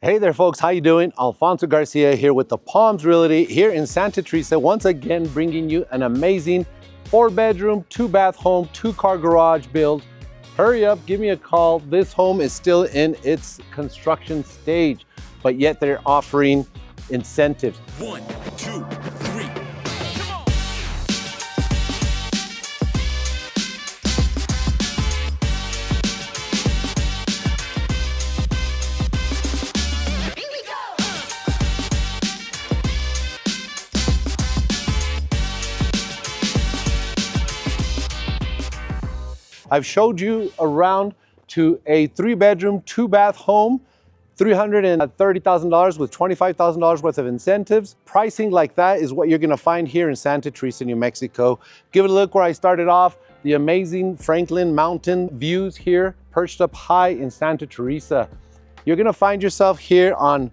Hey there folks, how you doing? Alfonso Garcia here with the Palms Realty here in Santa Teresa, once again bringing you an amazing 4-bedroom, 2-bath home, 2-car garage build. Hurry up, give me a call. This home is still in its construction stage, but yet they're offering incentives. 1, 2, 3. I've showed you around to a 3-bedroom, 2-bath home, $330,000 with $25,000 worth of incentives. Pricing like that is what you're gonna find here in Santa Teresa, New Mexico. Give it a look where I started off, the amazing Franklin Mountain views here, perched up high in Santa Teresa. You're gonna find yourself here on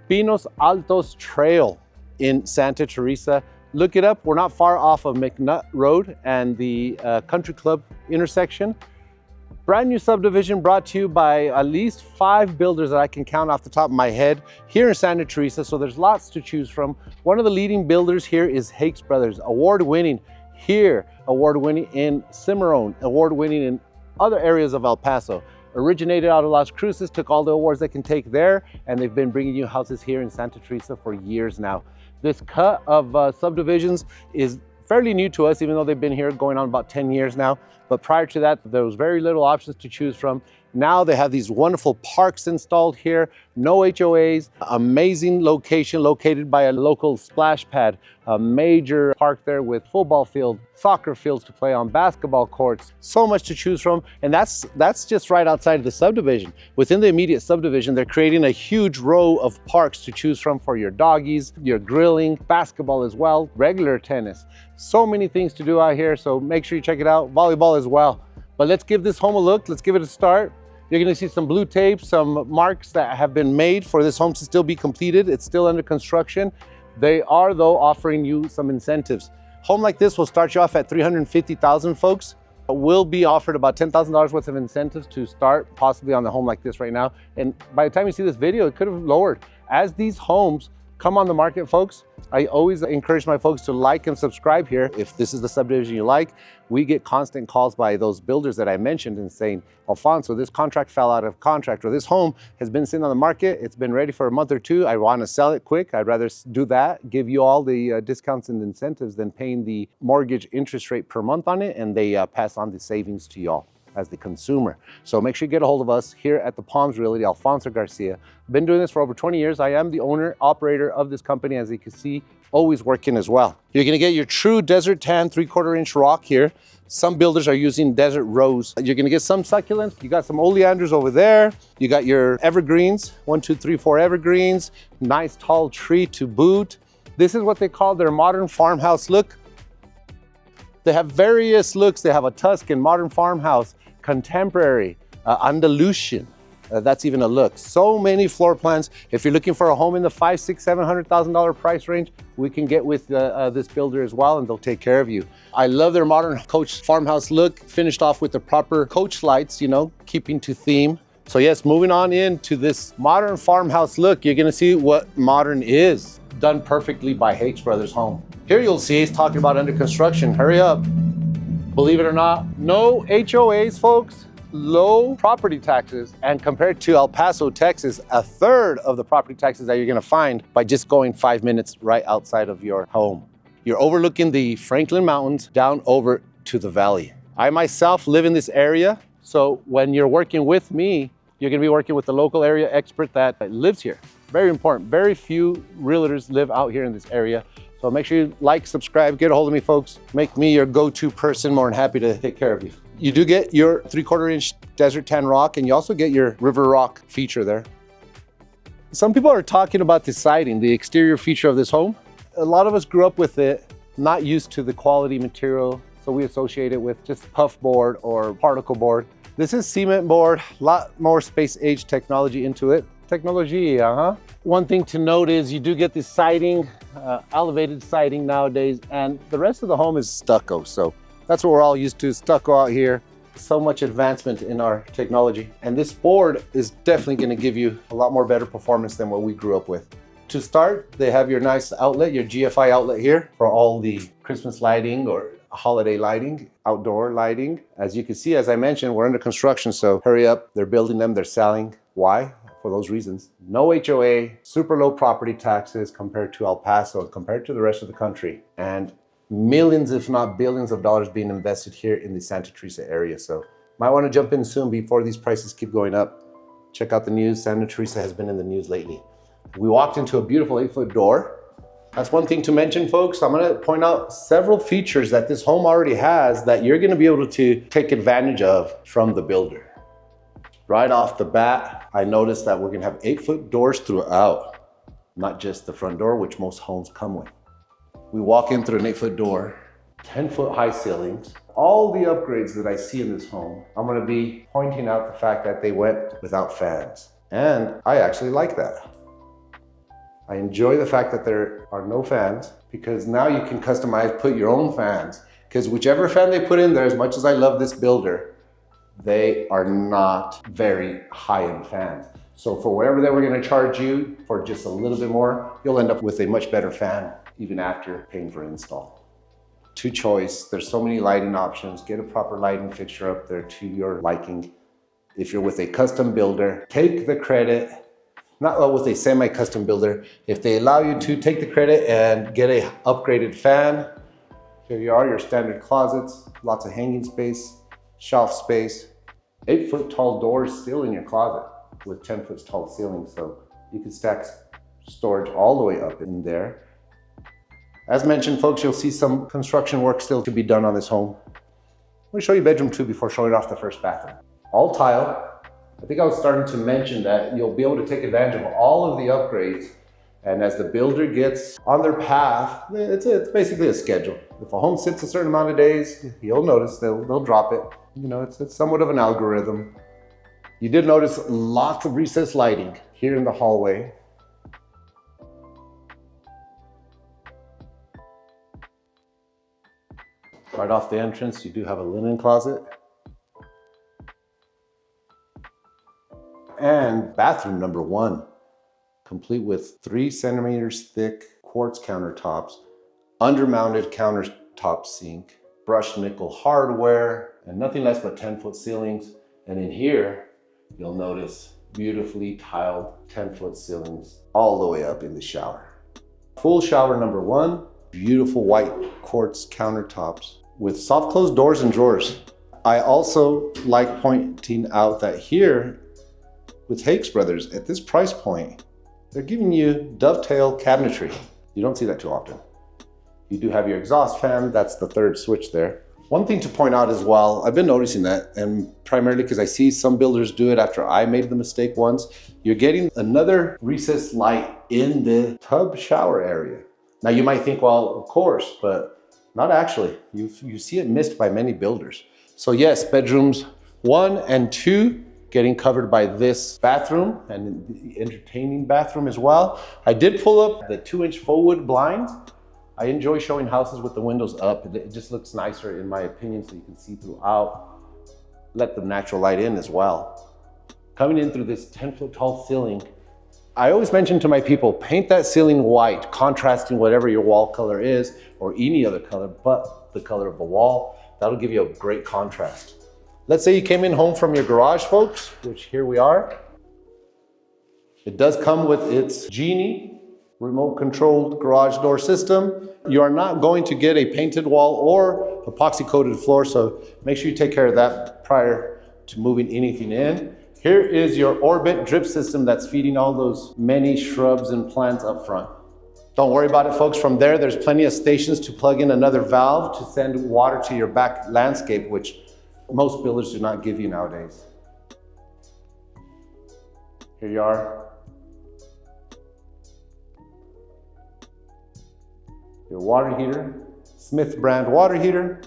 Pinos Altos Trail in Santa Teresa. Look it up, we're not far off of McNutt Road and the Country Club intersection. Brand new subdivision brought to you by at least 5 builders that I can count off the top of my head here in Santa Teresa, so there's lots to choose from. One of the leading builders here is Hakes Brothers, award-winning here, award-winning in Cimarron, award-winning in other areas of El Paso. Originated out of Las Cruces, took all the awards they can take there, and they've been bringing you houses here in Santa Teresa for years now. This cut of subdivisions is fairly new to us, even though they've been here going on about 10 years now. But prior to that, there was very little options to choose from. Now they have these wonderful parks installed here, no HOAs, amazing location located by a local splash pad, a major park there with football field, soccer fields to play on, basketball courts, so much to choose from. And that's just right outside of the subdivision. Within the immediate subdivision, they're creating a huge row of parks to choose from for your doggies, your grilling, basketball as well, regular tennis. So many things to do out here, so make sure you check it out, volleyball as well. But let's give this home a look, let's give it a start. You're gonna see some blue tape, some marks that have been made for this home to still be completed. It's still under construction. They are though offering you some incentives. Home like this will start you off at $350,000 folks. Will be offered about $10,000 worth of incentives to start possibly on the home like this right now. And by the time you see this video, it could have lowered. As these homes come on the market, folks, I always encourage my folks to like and subscribe here. If this is the subdivision you like, we get constant calls by those builders that I mentioned and saying, Alfonso, this contract fell out of contract, or this home has been sitting on the market, it's been ready for a month or two, I want to sell it quick. I'd rather do that, give you all the discounts and incentives than paying the mortgage interest rate per month on it, and they pass on the savings to y'all as the consumer. So make sure you get a hold of us here at the Palms Realty, Alfonso Garcia. Been doing this for over 20 years. I am the owner, operator of this company, as you can see, always working as well. You're gonna get your true desert tan 3/4 inch rock here. Some builders are using desert rose. You're gonna get some succulents. You got some oleanders over there. You got your evergreens, 1, 2, 3, 4 evergreens. Nice tall tree to boot. This is what they call their modern farmhouse look. They have various looks. They have a Tuscan, modern farmhouse, contemporary, Andalusian. That's even a look. So many floor plans. If you're looking for a home in the $500,000, $600,000, $700,000 price range, we can get with this builder as well, and they'll take care of you. I love their modern coach farmhouse look, finished off with the proper coach lights, you know, keeping to theme. So yes, moving on into this modern farmhouse look, you're gonna see what modern is, done perfectly by Hakes Brothers Home. Here you'll see he's talking about under construction. Hurry up. Believe it or not, no HOAs, folks. Low property taxes, and compared to El Paso, Texas, 1/3 of the property taxes that you're gonna find by just going 5 minutes right outside of your home. You're overlooking the Franklin Mountains down over to the valley. I myself live in this area, so when you're working with me, you're gonna be working with the local area expert that lives here. Very important. Very few realtors live out here in this area. So make sure you like, subscribe, get a hold of me, folks. Make me your go-to person, more than happy to take care of you. You do get your 3/4 inch desert tan rock, and you also get your river rock feature there. Some people are talking about the siding, the exterior feature of this home. A lot of us grew up with it, not used to the quality material, so we associate it with just puff board or particle board. This is cement board, a lot more space age technology into it. Technology, One thing to note is you do get this siding, elevated siding nowadays, and the rest of the home is stucco. So that's what we're all used to, stucco out here. So much advancement in our technology. And this board is definitely gonna give you a lot more better performance than what we grew up with. To start, they have your nice outlet, your GFI outlet here for all the Christmas lighting or holiday lighting, outdoor lighting. As you can see, as I mentioned, we're under construction, so hurry up. They're building them, they're selling. Why? For those reasons. No HOA, super low property taxes compared to El Paso, compared to the rest of the country. And millions, if not billions of dollars being invested here in the Santa Teresa area. So might want to jump in soon before these prices keep going up. Check out the news. Santa Teresa has been in the news lately. We walked into a beautiful 8-foot door. That's one thing to mention, folks. I'm gonna point out several features that this home already has that you're gonna be able to take advantage of from the builder. Right off the bat, I noticed that we're gonna have 8-foot doors throughout, not just the front door, which most homes come with. We walk in through an 8-foot door, 10-foot high ceilings. All the upgrades that I see in this home, I'm gonna be pointing out the fact that they went without fans. And I actually like that. I enjoy the fact that there are no fans because now you can customize, put your own fans. Because whichever fan they put in there, as much as I love this builder, they are not very high-end fans. So for whatever they were gonna charge you for just a little bit more, you'll end up with a much better fan even after paying for install. To choice, there's so many lighting options. Get a proper lighting fixture up there to your liking. If you're with a custom builder, take the credit. Not with a semi-custom builder. If they allow you to take the credit and get a upgraded fan, here you are, your standard closets, lots of hanging space, shelf space, 8-foot tall doors still in your closet with 10-foot tall ceilings. So you can stack storage all the way up in there. As mentioned, folks, you'll see some construction work still to be done on this home. Let me show you bedroom 2 before showing off the first bathroom. All tile. I think I was starting to mention that you'll be able to take advantage of all of the upgrades. And as the builder gets on their path, it's basically a schedule. If a home sits a certain amount of days, you'll notice they'll drop it. You know, it's somewhat of an algorithm. You did notice lots of recessed lighting here in the hallway. Right off the entrance, you do have a linen closet. And bathroom number 1, complete with 3 centimeters thick quartz countertops, under-mounted countertop sink, brushed nickel hardware, and nothing less but 10-foot ceilings. And in here, you'll notice beautifully tiled 10-foot ceilings all the way up in the shower. Full shower number 1, beautiful white quartz countertops with soft closed doors and drawers. I also like pointing out that here, with Hakes Brothers, at this price point, they're giving you dovetail cabinetry. You don't see that too often. You do have your exhaust fan, that's the 3rd switch there. One thing to point out as well, I've been noticing that, and primarily because I see some builders do it after I made the mistake once, you're getting another recessed light in the tub shower area. Now you might think, well, of course, but not actually. You see it missed by many builders. So yes, bedrooms 1 and 2, getting covered by this bathroom and the entertaining bathroom as well. I did pull up the 2-inch faux wood blinds. I enjoy showing houses with the windows up. It just looks nicer in my opinion, so you can see throughout. Let the natural light in as well. Coming in through this 10-foot tall ceiling, I always mention to my people, paint that ceiling white, contrasting whatever your wall color is or any other color but the color of the wall. That'll give you a great contrast. Let's say you came in home from your garage, folks, which here we are. It does come with its Genie remote controlled garage door system. You are not going to get a painted wall or epoxy coated floor, so make sure you take care of that prior to moving anything in. Here is your Orbit drip system that's feeding all those many shrubs and plants up front. Don't worry about it, folks. From there, there's plenty of stations to plug in another valve to send water to your back landscape, which most builders do not give you nowadays. Here you are. Your water heater, Smith brand water heater.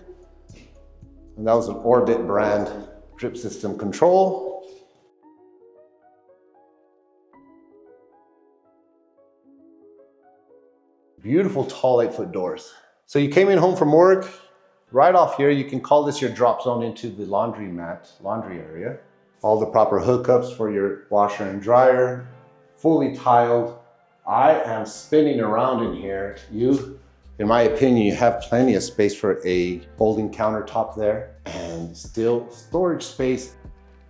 And that was an Orbit brand drip system control. Beautiful tall 8-foot doors. So you came in home from work, Right off here, you can call this your drop zone into the laundry area. All the proper hookups for your washer and dryer, fully tiled. I am spinning around in here. In my opinion, you have plenty of space for a folding countertop there and still storage space.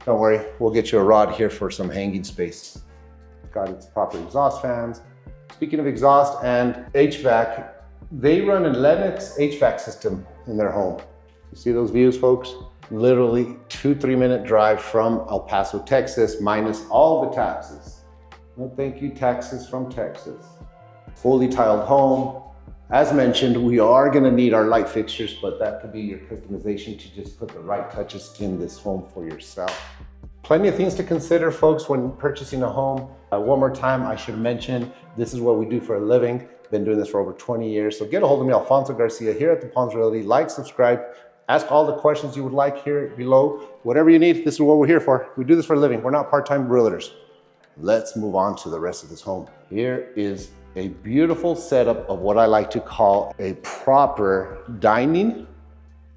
Don't worry, we'll get you a rod here for some hanging space. Got its proper exhaust fans. Speaking of exhaust and HVAC, they run a Lennox HVAC system in their home. You see those views, folks? Literally 2-3 minute drive from El Paso, Texas, minus all the taxes. No thank you, taxes from Texas. Fully tiled home. As mentioned, we are gonna need our light fixtures, but that could be your customization to just put the right touches in this home for yourself. Plenty of things to consider, folks, when purchasing a home. One more time, I should mention, this is what we do for a living. Been doing this for over 20 years. So get a hold of me, Alfonso Garcia, here at the Palms Realty. Like, subscribe, ask all the questions you would like here below. Whatever you need, this is what we're here for. We do this for a living. We're not part-time realtors. Let's move on to the rest of this home. Here is a beautiful setup of what I like to call a proper dining,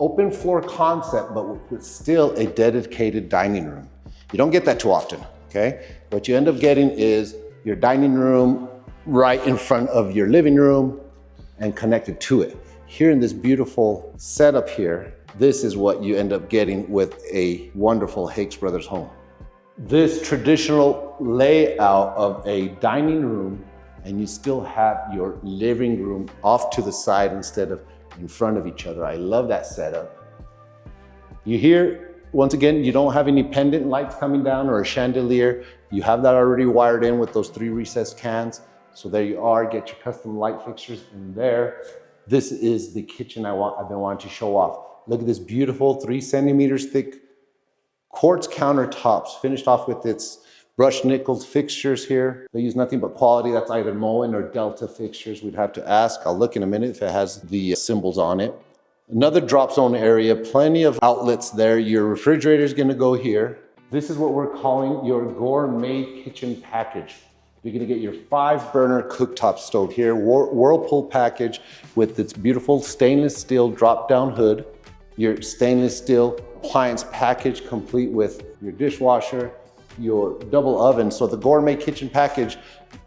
open floor concept, but with still a dedicated dining room. You don't get that too often, okay? What you end up getting is your dining room right in front of your living room and connected to it. Here in this beautiful setup here, this is what you end up getting with a wonderful Hakes Brothers home. This traditional layout of a dining room, and you still have your living room off to the side instead of in front of each other. I love that setup. You hear, once again, you don't have any pendant lights coming down or a chandelier. You have that already wired in with those 3 recessed cans. So there you are, get your custom light fixtures in there. This is the kitchen I've been wanting to show off. Look at this beautiful 3 centimeters thick quartz countertops, finished off with its brushed nickel fixtures here. They use nothing but quality. That's either Moen or Delta fixtures. We'd have to ask. I'll look in a minute if it has the symbols on it. Another drop zone area, plenty of outlets there. Your refrigerator is gonna go here. This is what we're calling your gourmet kitchen package. You're gonna get your 5-burner cooktop stove here, Whirlpool package with its beautiful stainless steel drop-down hood, your stainless steel appliance package complete with your dishwasher, your double oven. So the gourmet kitchen package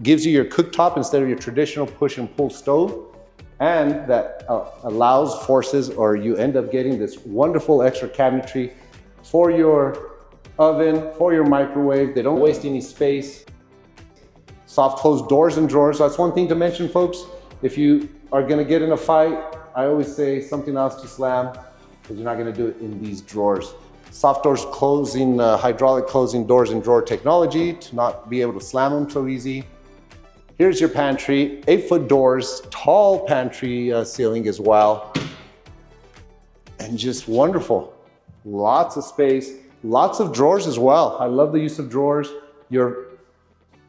gives you your cooktop instead of your traditional push and pull stove. And that forces you end up getting this wonderful extra cabinetry for your oven, for your microwave. They don't waste any space. Soft closed doors and drawers. So that's one thing to mention, folks. If you are gonna get in a fight, I always say something else to slam, because you're not gonna do it in these drawers. Soft doors closing, hydraulic closing doors and drawer technology to not be able to slam them so easy. Here's your pantry, 8-foot doors, tall pantry ceiling as well. And just wonderful. Lots of space, lots of drawers as well. I love the use of drawers. Your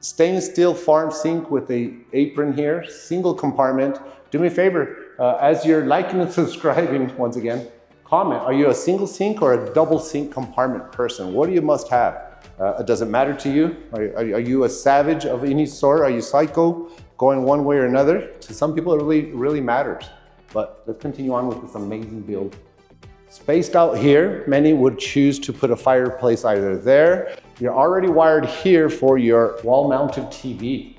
stainless steel farm sink with a apron here, single compartment. Do me a favor, as you're liking and subscribing, once again, comment, are you a single sink or a double sink compartment person? What do you must have? Does it matter to you? Are you a savage of any sort? Are you psycho going one way or another? To some people it really matters. But let's continue on with this amazing build. Spaced out here, many would choose to put a fireplace either there. You're already wired here for your wall-mounted TV.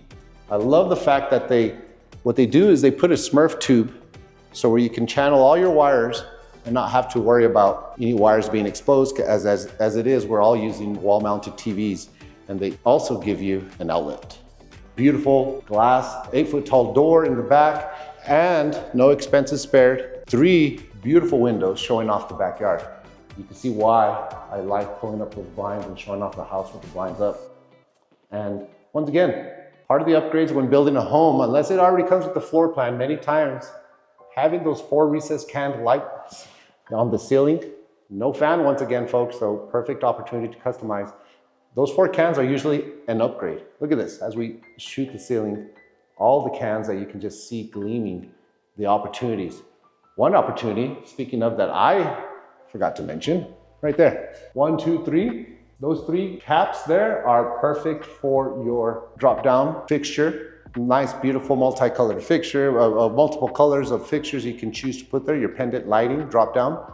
I love the fact that what they do is they put a Smurf tube so where you can channel all your wires and not have to worry about any wires being exposed. As it is, we're all using wall-mounted TVs, and they also give you an outlet. Beautiful glass, 8-foot tall door in the back, and no expenses spared. 3 beautiful windows showing off the backyard. You can see why I like pulling up those blinds and showing off the house with the blinds up. And once again, part of the upgrades when building a home, unless it already comes with the floor plan, many times having those 4 recessed can lights on the ceiling, no fan once again, folks, so perfect opportunity to customize. Those 4 cans are usually an upgrade. Look at this, as we shoot the ceiling, all the cans that you can just see gleaming, the opportunities. One opportunity, speaking of that I forgot to mention, right there. 1, 2, 3. Those 3 caps there are perfect for your drop-down fixture. Nice, beautiful, multicolored fixture of multiple colors of fixtures you can choose to put there. Your pendant lighting, drop down.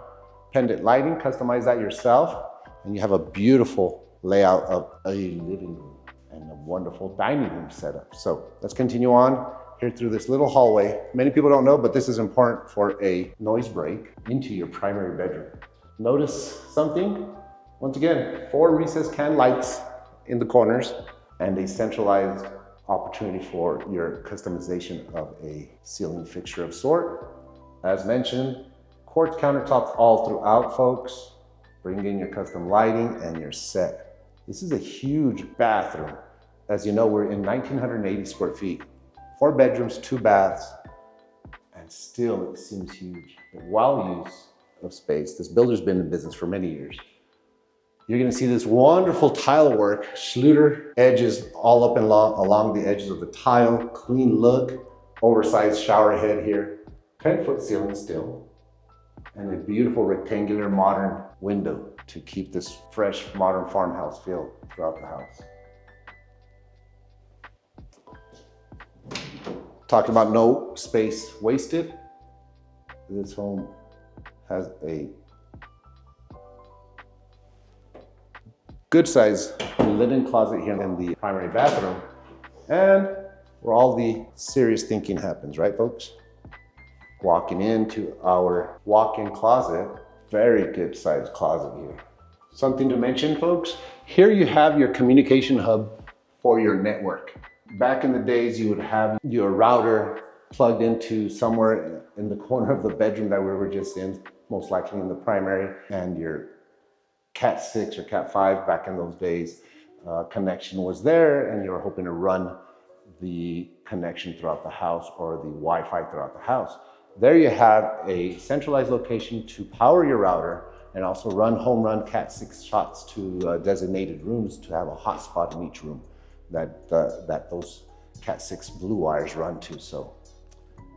Pendant lighting, customize that yourself. And you have a beautiful layout of a living room and a wonderful dining room setup. So let's continue on here through this little hallway. Many people don't know, but this is important for a noise break into your primary bedroom. Notice something? Once again, 4 recessed can lights in the corners and a centralized opportunity for your customization of a ceiling fixture of sort. As mentioned, quartz countertops all throughout, folks. Bring in your custom lighting and you're set. This is a huge bathroom. As you know, we're in 1,980 square feet. 4 bedrooms, 2 baths, and still it seems huge. The well use of space. This builder's been in business for many years. You're gonna see this wonderful tile work, Schluter edges all up and along the edges of the tile, clean look, oversized shower head here, 10-foot ceiling still, and a beautiful rectangular modern window to keep this fresh modern farmhouse feel throughout the house. Talking about no space wasted. This home has a good size linen closet here in the primary bathroom, and where all the serious thinking happens, right folks? Walking into our walk-in closet, very good sized closet here. Something to mention, folks, here you have your communication hub for your network. Back in the days, you would have your router plugged into somewhere in the corner of the bedroom that we were just in, most likely in the primary, and your Cat 6 or Cat 5 back in those days, connection was there, and you were hoping to run the connection throughout the house or the Wi-Fi throughout the house. There you have a centralized location to power your router and also run home run Cat 6 shots to designated rooms to have a hotspot in each room that those Cat 6 blue wires run to. So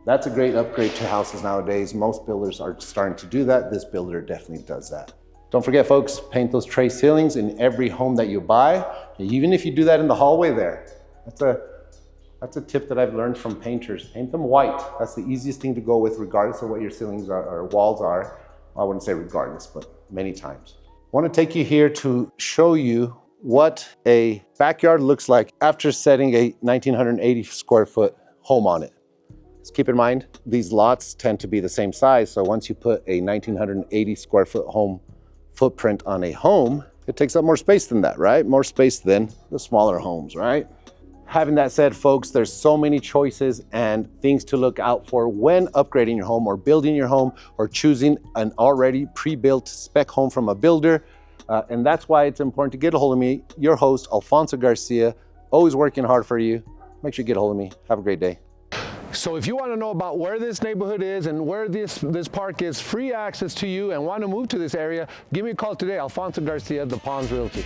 that's a great upgrade to houses nowadays. Most builders are starting to do that. This builder definitely does that. Don't forget, folks, paint those tray ceilings in every home that you buy. Even if you do that in the hallway there, that's a tip that I've learned from painters. Paint them white. That's the easiest thing to go with regardless of what your ceilings are or walls are. I wouldn't say regardless, but many times. I want to take you here to show you what a backyard looks like after setting a 1,980 square foot home on it. Just keep in mind, these lots tend to be the same size. So once you put a 1,980 square foot home footprint on a home, it takes up more space than that, right? More space than the smaller homes, right? Having that said, folks, there's so many choices and things to look out for when upgrading your home or building your home or choosing an already pre-built spec home from a builder. And that's why it's important to get a hold of me, your host, Alfonso Garcia, always working hard for you. Make sure you get a hold of me. Have a great day. So if you want to know about where this neighborhood is and where this park is, free access to you and want to move to this area, give me a call today, Alfonso Garcia, The Palms Realty.